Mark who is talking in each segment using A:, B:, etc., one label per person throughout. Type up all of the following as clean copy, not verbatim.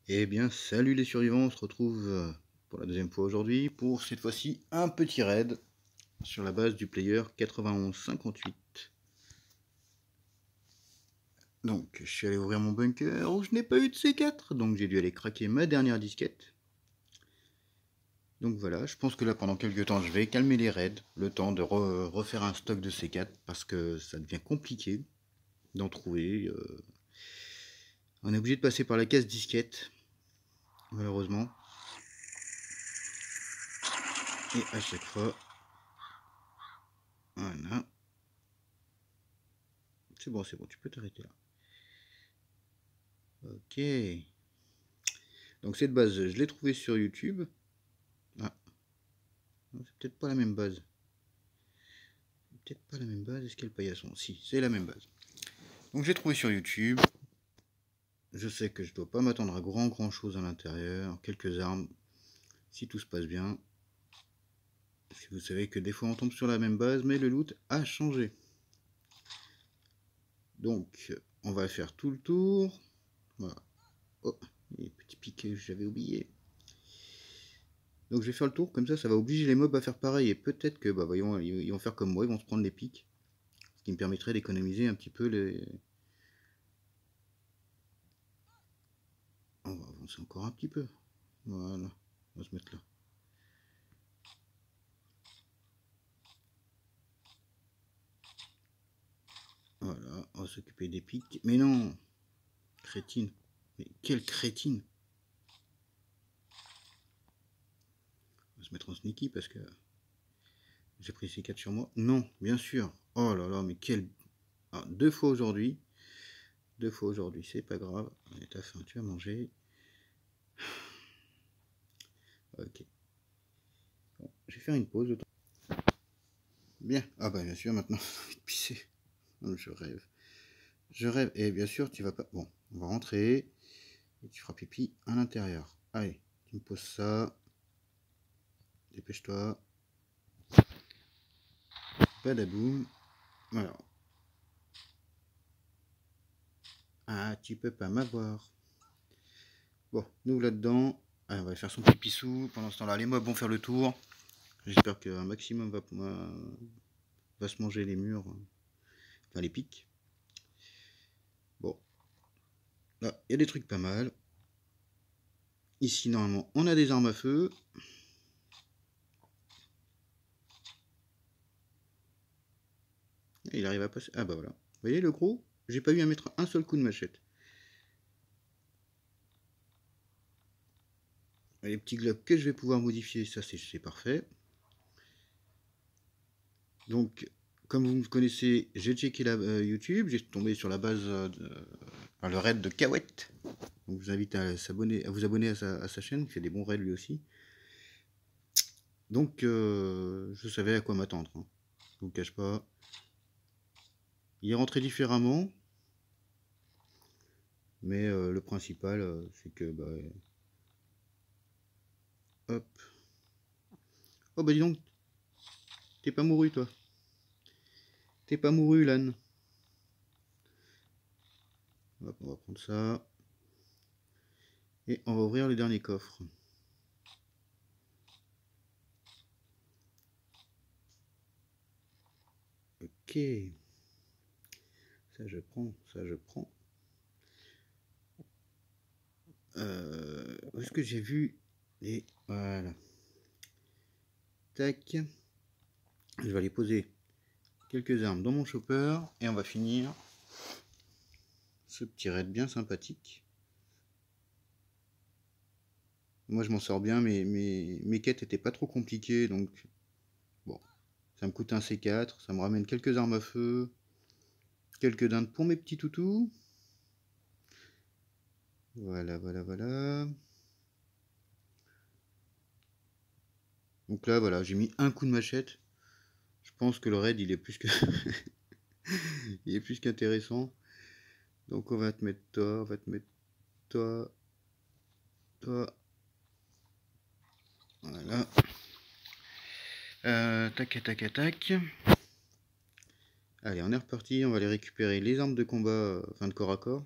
A: Eh bien, salut les survivants, on se retrouve pour la deuxième fois aujourd'hui pour cette fois-ci un petit raid sur la base du player 9158. Donc, je suis allé ouvrir mon bunker où je n'ai pas eu de C4, donc j'ai dû aller craquer ma dernière disquette. Donc voilà, je pense que là pendant quelques temps je vais calmer les raids, le temps de refaire un stock de C4 parce que ça devient compliqué d'en trouver. On est obligé de passer par la case disquette, malheureusement. Et à chaque fois, voilà. C'est bon, tu peux t'arrêter là. Ok. Donc cette base, je l'ai trouvée sur YouTube. Ah, c'est peut-être pas la même base. Peut-être pas la même base. Est-ce qu'il y a le paillasson? Si, c'est la même base. Donc j'ai trouvé sur YouTube. Je sais que je dois pas m'attendre à grand chose à l'intérieur. Quelques armes, si tout se passe bien. Parce que vous savez que des fois on tombe sur la même base, mais le loot a changé. Donc on va faire tout le tour. Voilà. Oh, les petits piquets, j'avais oublié. Donc je vais faire le tour, comme ça va obliger les mobs à faire pareil. Et peut-être que, bah voyons, ils vont faire comme moi, ils vont se prendre les pics. Ce qui me permettrait d'économiser un petit peu les... On va avancer encore un petit peu. Voilà, on va se mettre là. Voilà, on va s'occuper des pics. Mais non, crétine. Mais quelle crétine. On va se mettre en sneaky parce que j'ai pris ces 4 sur moi. Non, bien sûr. Oh là là, mais quel... Ah, 2 fois aujourd'hui. 2 fois aujourd'hui, c'est pas grave. Allez, t'as faim, tu vas manger. Ok. Bon, je vais faire une pause. Bien. Ah bah bien sûr, maintenant, j'ai envie de pisser. Je rêve. Je rêve. Et bien sûr, tu vas pas... Bon, on va rentrer. Et tu feras pipi à l'intérieur. Allez, tu me poses ça. Dépêche-toi. Badaboum. Voilà. Ah, tu peux pas m'avoir. Bon, nous là-dedans. Allez, on va faire son petit pissou. Pendant ce temps-là, les mobs vont faire le tour. J'espère qu'un maximum va se manger les murs. Enfin, les pics. Bon. Là, il y a des trucs pas mal. Ici, normalement, on a des armes à feu. Et il arrive à passer. Ah bah voilà. Vous voyez le gros? J'ai pas eu à mettre un seul coup de machette. Les petits globes que je vais pouvoir modifier, ça c'est parfait. Donc, comme vous me connaissez, j'ai checké la YouTube, j'ai tombé sur la base le raid de Kawet. Donc, je vous invite à vous abonner à sa chaîne, il fait des bons raids lui aussi. Donc, je savais à quoi m'attendre. Hein. Je vous le cache pas. Il est rentré différemment, mais le principal, c'est que bah, hop. Oh bah dis donc, t'es pas mouru toi. T'es pas mouru l'âne. Hop, on va prendre ça. Et on va ouvrir le dernier coffre. Ok. Ça je prends, ça je prends. Où est-ce que j'ai vu les... Voilà. Tac. Je vais aller poser quelques armes dans mon chopper. Et on va finir ce petit raid bien sympathique. Moi je m'en sors bien, mais mes quêtes étaient pas trop compliquées. Donc bon, ça me coûte un C4. Ça me ramène quelques armes à feu. Quelques dindes pour mes petits toutous. Voilà, voilà, voilà. Donc là, voilà, j'ai mis un coup de machette. Je pense que le raid, il est plus que... il est plus qu'intéressant. Donc on va te mettre toi, on va te mettre toi, toi. Voilà. Tac, tac, tac. Allez, on est reparti. On va aller récupérer les armes de combat, enfin de corps à corps.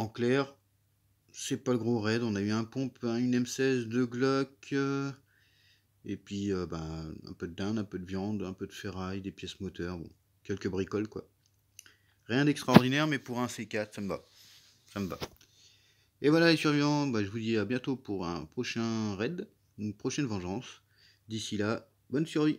A: En clair, c'est pas le gros raid. On a eu un pompe, une M16, 2 Glock, et puis ben, un peu de dinde, un peu de viande, un peu de ferraille, des pièces moteurs, bon, quelques bricoles quoi. Rien d'extraordinaire, mais pour un C4, ça me va. Ça me va. Et voilà les survivants, bah, je vous dis à bientôt pour un prochain raid, une prochaine vengeance. D'ici là, bonne survie.